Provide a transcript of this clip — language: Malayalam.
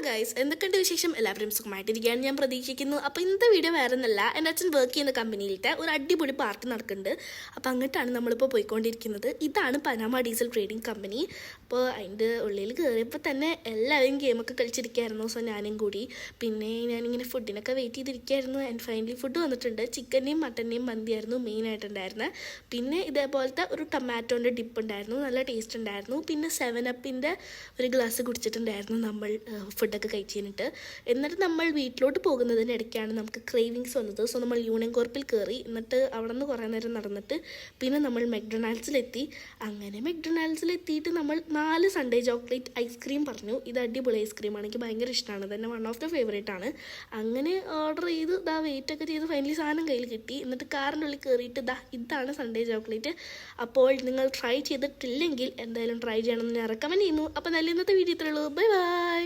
ഗൈസ്, എന്തൊക്കെയുണ്ട് വിശേഷം? എല്ലാവരും സുഖമായിട്ടിരിക്കുകയാണ് ഞാൻ പ്രതീക്ഷിക്കുന്നു. അപ്പോൾ ഇന്നത്തെ വീഡിയോ വേറെ ഒന്നല്ല, എൻ്റെ അച്ഛൻ വർക്ക് ചെയ്യുന്ന കമ്പനിയിലത്തെ ഒരു അടിപൊളി പാർട്ടി നടക്കുന്നുണ്ട്. അപ്പോൾ അങ്ങോട്ടാണ് നമ്മളിപ്പോൾ പോയിക്കൊണ്ടിരിക്കുന്നത്. ഇതാണ് പനാമ ഡീസൽ ട്രേഡിംഗ് കമ്പനി. അപ്പോൾ അതിൻ്റെ ഉള്ളിൽ കയറിയപ്പോൾ തന്നെ എല്ലാവരും ഗെയിമൊക്കെ കളിച്ചിരിക്കുകയായിരുന്നു. സോ ഞാനും കൂടി പിന്നെ ഞാനിങ്ങനെ ഫുഡിനൊക്കെ വെയിറ്റ് ചെയ്തിരിക്കുകയായിരുന്നു. ആൻഡ് ഫൈനലി ഫുഡ് വന്നിട്ടുണ്ട്. ചിക്കൻ്റെയും മട്ടൻ്റെയും മന്തിയായിരുന്നു മെയിനായിട്ടുണ്ടായിരുന്നത്. പിന്നെ ഇതേപോലത്തെ ഒരു ടൊമാറ്റോൻ്റെ ഡിപ്പ് ഉണ്ടായിരുന്നു, നല്ല ടേസ്റ്റ് ഉണ്ടായിരുന്നു. പിന്നെ 7-Upൻ്റെ ഒരു ഗ്ലാസ് കുടിച്ചിട്ടുണ്ടായിരുന്നു നമ്മൾ ഫുഡൊക്കെ കഴിച്ചിട്ട്. എന്നിട്ട് നമ്മൾ വീട്ടിലോട്ട് പോകുന്നതിനിടയ്ക്കാണ് നമുക്ക് ക്രേവിങ്സ് വന്നത്. സോ നമ്മൾ യൂണിയൻ കോർപ്പിൽ കയറി. എന്നിട്ട് അവിടെ നിന്ന് കുറേ നേരം നടന്നിട്ട് പിന്നെ നമ്മൾ മെക്ഡൊണാൾഡ്സിലെത്തി. അങ്ങനെ മെക്ഡൊണാൾഡ്സിലെത്തിയിട്ട് നമ്മൾ 4 സൺഡേ ചോക്ലേറ്റ് ഐസ്ക്രീം പറഞ്ഞു. ഇത് അടിപൊളി ഐസ്ക്രീമാണ്, എനിക്ക് ഭയങ്കര ഇഷ്ടമാണ്. തന്നെ വൺ ഓഫ് ദ ഫേവറേറ്റ് ആണ്. അങ്ങനെ ഓർഡർ ചെയ്ത് വെയിറ്റൊക്കെ ചെയ്ത് ഫൈനലി സാധനം കയ്യിൽ കിട്ടി. എന്നിട്ട് കാറിൻ്റെ ഉള്ളിൽ കയറിയിട്ട് ഇതാണ് സൺഡേ ചോക്ലേറ്റ്. അപ്പോൾ നിങ്ങൾ ട്രൈ ചെയ്തിട്ടില്ലെങ്കിൽ എന്തായാലും ട്രൈ ചെയ്യണമെന്ന് ഞാൻ റെക്കമെൻഡ് ചെയ്യുന്നു. അപ്പോൾ നല്ല ഇന്നത്തെ വീഡിയോ ഇത്രയുള്ളൂ. Bye by.